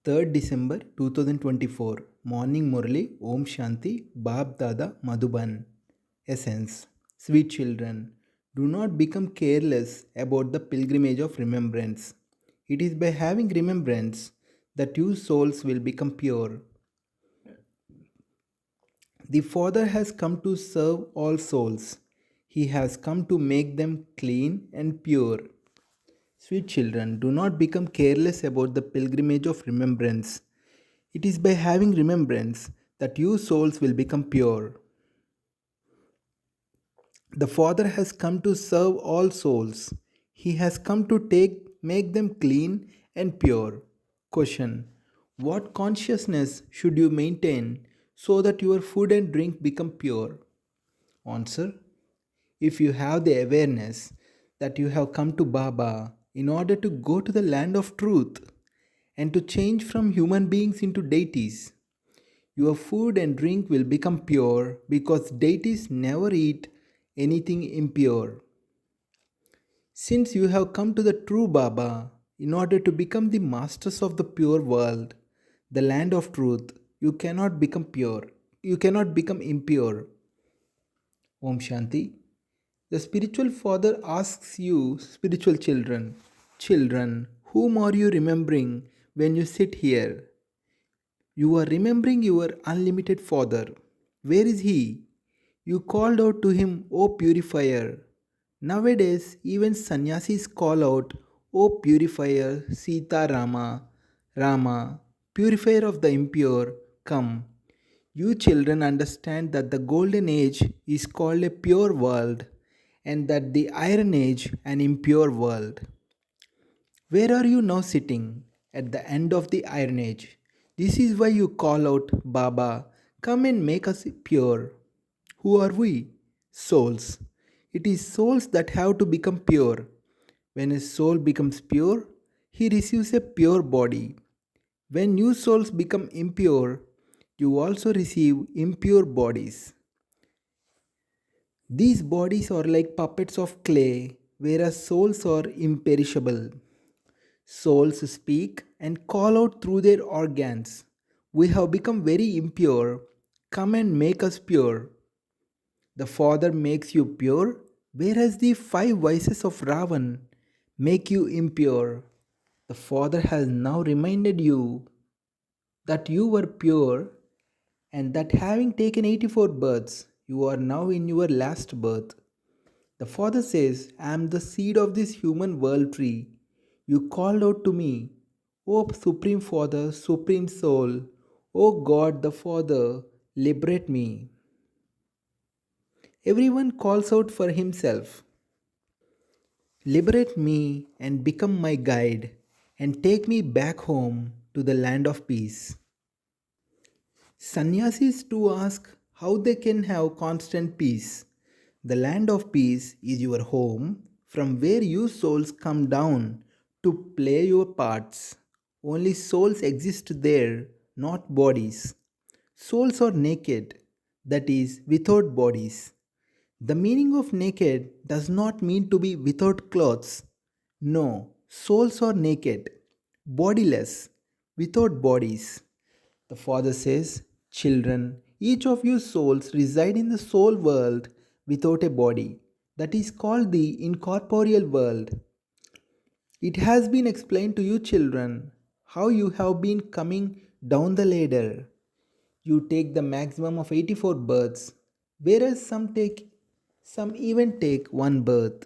3rd December 2024. Morning Murli, Om Shanti, Bab Dada, Madhuban. Essence. Sweet children, do not become careless about the pilgrimage of remembrance. It is by having remembrance that your souls will become pure. The Father has come to serve all souls. He has come to make them clean and pure. Sweet children, do not become careless about the pilgrimage of remembrance. It is by having remembrance that your souls will become pure. The Father has come to serve all souls. He has come to make them clean and pure. Question: what consciousness should you maintain so that your food and drink become pure? Answer: if you have the awareness that you have come to Baba in order to go to the land of truth and to change from human beings into deities, your food and drink will become pure because deities never eat anything impure. Since you have come to the true Baba in order to become the masters of the pure world, the land of truth, you cannot become pure. You cannot become impure. Om Shanti. The spiritual father asks you, spiritual children, whom are you remembering when you sit here? You are remembering your unlimited Father. Where is He? You called out to Him, O Purifier. Nowadays, even sannyasis call out, O Purifier, Sita Rama, Purifier of the impure, come. You children understand that the golden age is called a pure world and that the iron age an impure world. Where are you now sitting? At the end of the Iron Age. This is why you call out, Baba, come and make us pure. Who are we? Souls. It is souls that have to become pure. When a soul becomes pure, he receives a pure body. When new souls become impure, you also receive impure bodies. These bodies are like puppets of clay, whereas souls are imperishable. Souls speak and call out through their organs. We have become very impure. Come and make us pure. The Father makes you pure, whereas the five vices of Ravan make you impure. The Father has now reminded you that you were pure and that having taken 84 births, you are now in your last birth. The Father says, I am the seed of this human world tree. You called out to me, O Supreme Father, Supreme Soul, O God the Father, liberate me. Everyone calls out for himself. Liberate me and become my guide and take me back home to the land of peace. Sannyasis too ask how they can have constant peace. The land of peace is your home from where you souls come down to play your parts. Only souls exist there, not bodies. Souls are naked, that is, without bodies. The meaning of naked does not mean to be without clothes. No, souls are naked, bodiless, without bodies. The Father says, children, each of you souls reside in the soul world without a body. That is called the incorporeal world. It has been explained to you, children, how you have been coming down the ladder. You take the maximum of 84 births, whereas some even take one birth.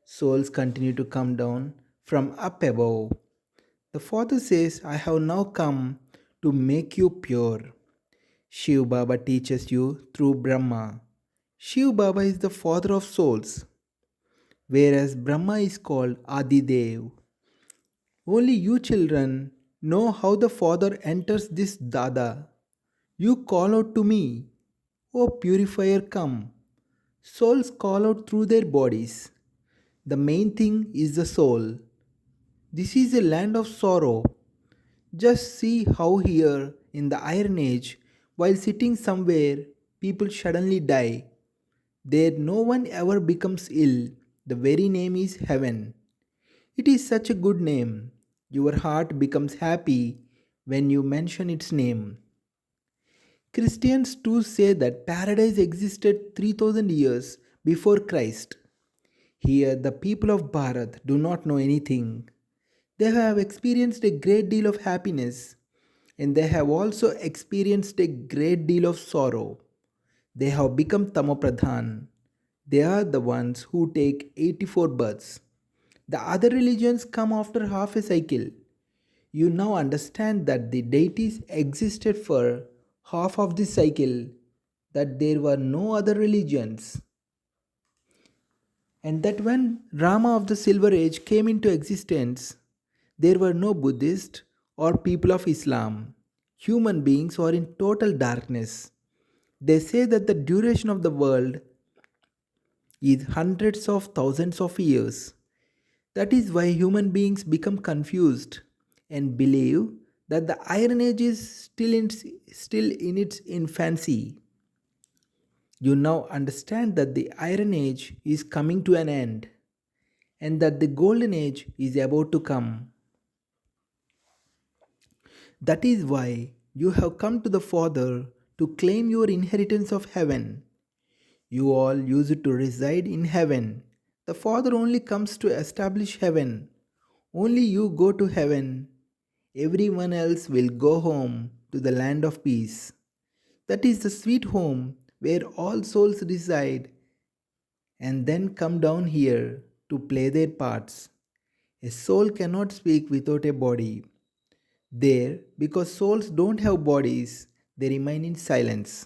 Souls continue to come down from up above. The Father says, I have now come to make you pure. Shiva Baba teaches you through Brahma. Shiva Baba is the father of souls, whereas Brahma is called Adidev. Only you children know how the Father enters this Dada. You call out to me, O purifier, come. Souls call out through their bodies. The main thing is the soul. This is a land of sorrow. Just see how here in the Iron Age, while sitting somewhere, people suddenly die. There no one ever becomes ill. The very name is heaven. It is such a good name. Your heart becomes happy when you mention its name. Christians too say that paradise existed 3000 years before Christ. Here, the people of Bharat do not know anything. They have experienced a great deal of happiness, and they have also experienced a great deal of sorrow. They have become Tamopradhan. They are the ones who take 84 births. The other religions come after half a cycle. You now understand that the deities existed for half of this cycle, that there were no other religions, and that when Rama of the Silver Age came into existence, there were no Buddhists or people of Islam. Human beings are in total darkness. They say that the duration of the world is hundreds of thousands of years. That is why human beings become confused and believe that the Iron Age is still in its infancy. You now understand that the Iron Age is coming to an end and that the Golden Age is about to come. That is why you have come to the Father to claim your inheritance of heaven. You all used to reside in heaven. The Father only comes to establish heaven. Only you go to heaven. Everyone else will go home to the land of peace. That is the sweet home where all souls reside and then come down here to play their parts. A soul cannot speak without a body. There, because souls don't have bodies, they remain in silence.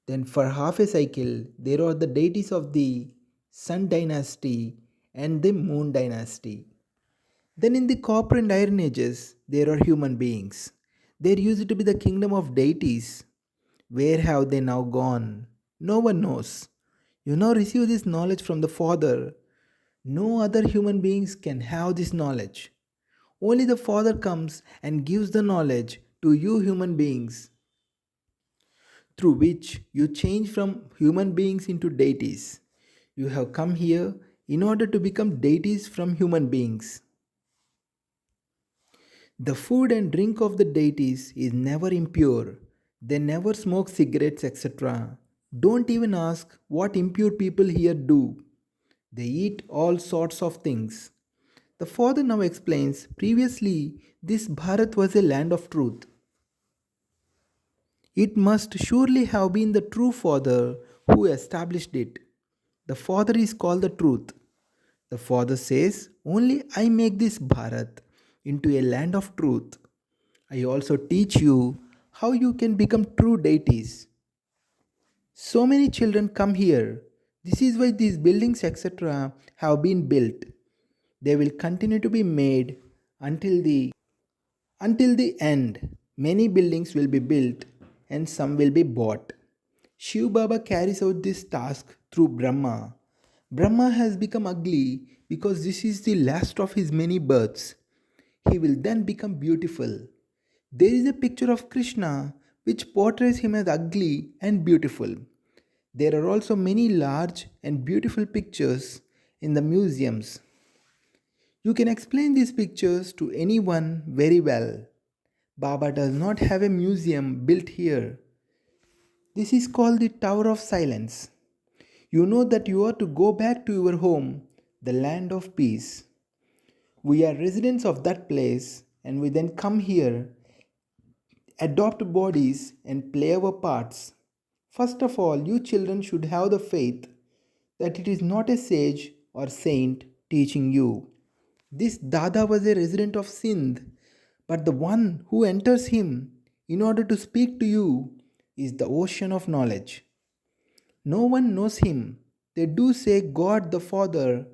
Then, for half a cycle, there are the deities of the Sun dynasty and the Moon dynasty. Then, in the Copper and Iron Ages, there are human beings. There used to be the kingdom of deities. Where have they now gone? No one knows. You now receive this knowledge from the Father. No other human beings can have this knowledge. Only the Father comes and gives the knowledge to you human beings, through which you change from human beings into deities. You have come here in order to become deities from human beings. The food and drink of the deities is never impure. They never smoke cigarettes, etc. Don't even ask what impure people here do. They eat all sorts of things. The Father now explains previously, this Bharat was a land of truth. It must surely have been the true Father who established it. The Father is called the truth. The Father says, only I make this Bharat into a land of truth. I also teach you how you can become true deities. So many children come here. This is why these buildings, etc., have been built. They will continue to be made until the end. Many buildings will be built and some will be bought. Shiv Baba carries out this task through Brahma. Brahma has become ugly because this is the last of his many births. He will then become beautiful. There is a picture of Krishna which portrays him as ugly and beautiful. There are also many large and beautiful pictures in the museums. You can explain these pictures to anyone very well. Baba does not have a museum built here. This is called the Tower of Silence. You know that you are to go back to your home, the land of peace. We are residents of that place and we then come here, adopt bodies, and play our parts. First of all, you children should have the faith that it is not a sage or saint teaching you. This Dada was a resident of Sindh, but the one who enters him in order to speak to you is the ocean of knowledge. No one knows him. They do say God the Father,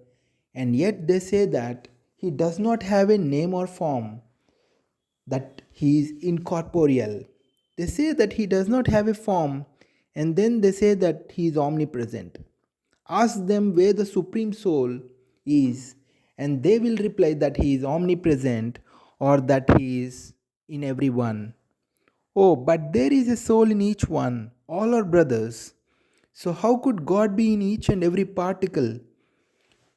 and yet they say that he does not have a name or form, that he is incorporeal. They say that he does not have a form, and then they say that he is omnipresent. Ask them where the Supreme Soul is, and they will reply that he is omnipresent or that he is in everyone. Oh, but there is a soul in each one. All are brothers. So, how could God be in each and every particle?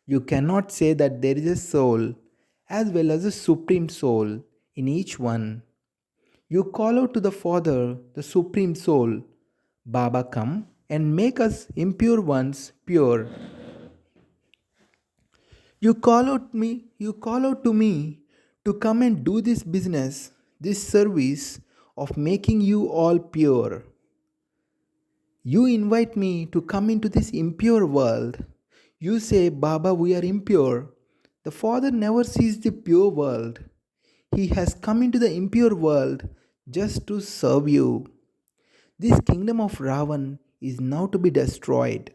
You cannot say that there is a soul as well as a supreme soul in each one. You call out to the Father, the Supreme Soul. Baba, come and make us impure ones pure. You call out to me to come and do this business, this service of making you all pure. You invite me to come into this impure world. You say, Baba, we are impure. The Father never sees the pure world. He has come into the impure world just to serve you. This kingdom of Ravan is now to be destroyed.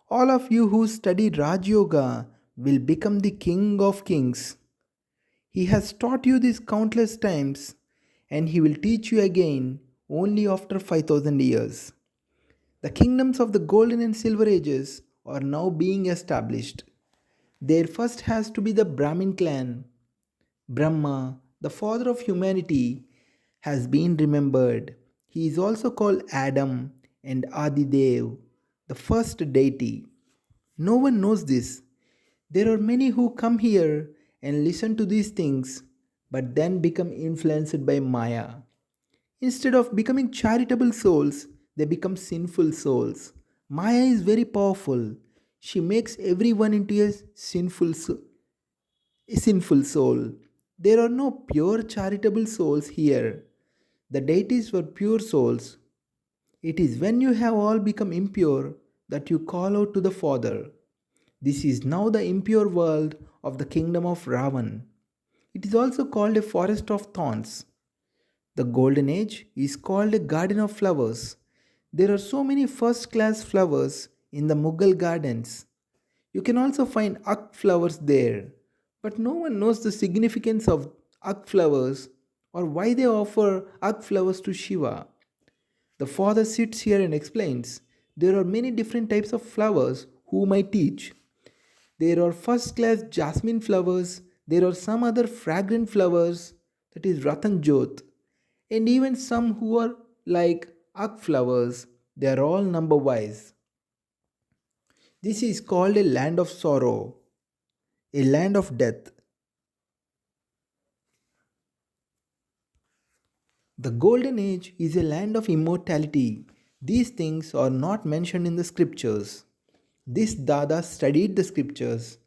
All of you who study Raj Yoga will become the king of kings. He has taught you this countless times, and he will teach you again only after 5000 years. The kingdoms of the golden and silver ages are now being established. There first has to be the Brahmin clan. Brahma, the father of humanity, has been remembered. He is also called Adam and Adidev, the first deity. No one knows this. There are many who come here and listen to these things, but then become influenced by Maya. Instead of becoming charitable souls, they become sinful souls. Maya is very powerful. She makes everyone into a sinful soul. There are no pure charitable souls here. The deities were pure souls. It is when you have all become impure that you call out to the Father. This is now the impure world of the kingdom of Ravan. It is also called a forest of thorns. The golden age is called a garden of flowers. There are so many first class flowers in the Mughal gardens. You can also find ak flowers there, but no one knows the significance of ak flowers or why they offer ak flowers to Shiva. The father sits here and explains there are many different types of flowers whom I teach. There are first class jasmine flowers, there are some other fragrant flowers, that is Ratan Jot, and even some who are like ak flowers, they are all number wise. This is called a land of sorrow, a land of death. The golden age is a land of immortality. These things are not mentioned in the scriptures. This Dada studied the scriptures.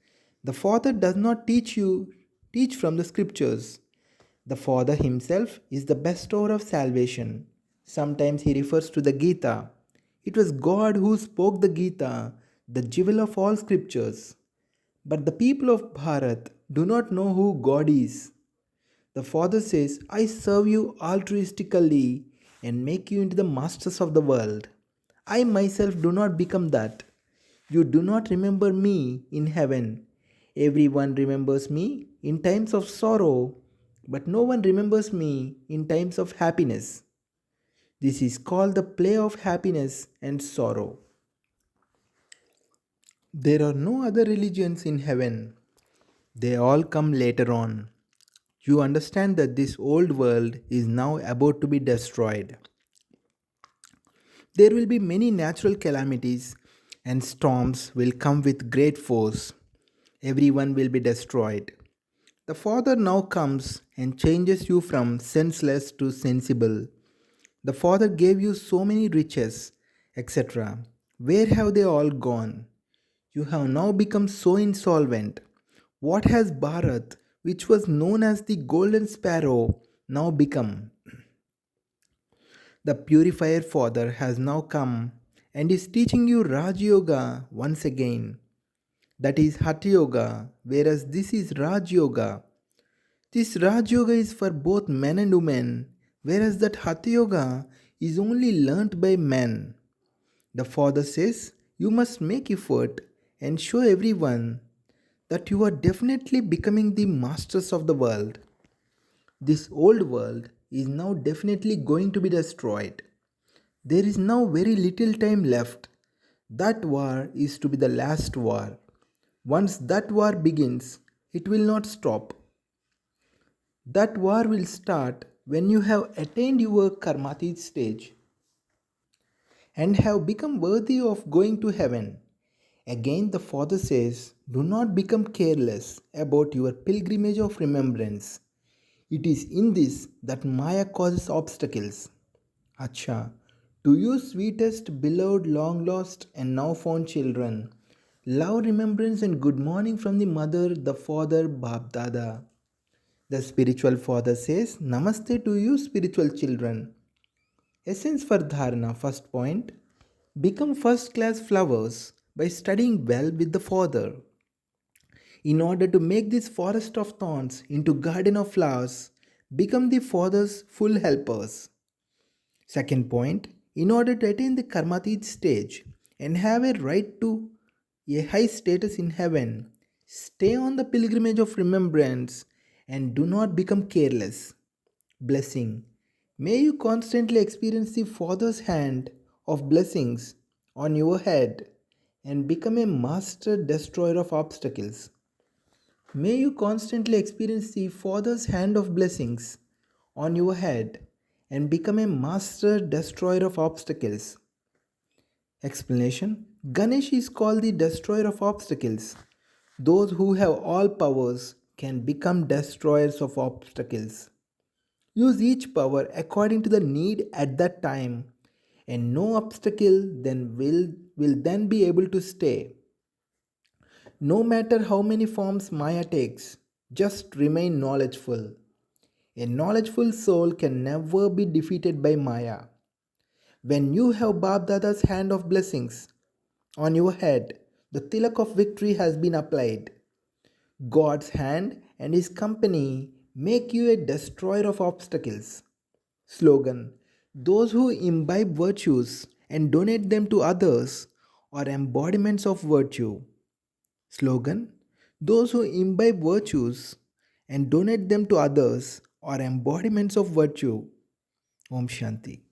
The Father does not teach from the scriptures. The Father himself is the bestower of salvation. Sometimes he refers to the Gita. It was God who spoke the Gita, the jewel of all scriptures. But the people of Bharat do not know who God is. The Father says, I serve you altruistically and make you into the masters of the world. I myself do not become that. You do not remember me in heaven. Everyone remembers me in times of sorrow, but no one remembers me in times of happiness. This is called the play of happiness and sorrow. There are no other religions in heaven. They all come later on. You understand that this old world is now about to be destroyed. There will be many natural calamities and storms will come with great force. Everyone will be destroyed. The Father now comes and changes you from senseless to sensible. The Father gave you so many riches, etc. Where have they all gone? You have now become so insolvent. What has Bharat, which was known as the golden sparrow, now become? The purifier Father has now come and is teaching you Raj Yoga once again. That is Hatha Yoga, whereas this is Raj Yoga. This Raj Yoga is for both men and women, whereas that Hatha Yoga is only learnt by men. The Father says you must make effort and show everyone that you are definitely becoming the masters of the world. This old world is now definitely going to be destroyed. There is now very little time left. That war is to be the last war. Once that war begins, it will not stop. That war will start when you have attained your karmatit stage and have become worthy of going to heaven. Again, the Father says, do not become careless about your pilgrimage of remembrance. It is in this that Maya causes obstacles. Acha, to you sweetest, beloved, long lost, and now found children, love, remembrance, and good morning from the mother, the father, Bab Dada. The spiritual father says, Namaste to you, spiritual children. Essence for Dharana, first point. Become first class flowers by studying well with the father. In order to make this forest of thorns into garden of flowers, become the father's full helpers. Second point, in order to attain the karmatit stage and have a right to a high status in heaven, stay on the pilgrimage of remembrance and do not become careless. Blessing. May you constantly experience the Father's hand of blessings on your head and become a master destroyer of obstacles. May you constantly experience the Father's hand of blessings on your head and become a master destroyer of obstacles. Explanation: Ganesh is called the destroyer of obstacles. Those who have all powers can become destroyers of obstacles. Use each power according to the need at that time, and no obstacle will then be able to stay. No matter how many forms Maya takes, just remain knowledgeful. A knowledgeful soul can never be defeated by Maya. When you have Bab Dada's hand of blessings on your head, the tilak of victory has been applied. God's hand and His company make you a destroyer of obstacles. Slogan: Those who imbibe virtues and donate them to others are embodiments of virtue. Slogan: Those who imbibe virtues and donate them to others are embodiments of virtue. Om Shanti.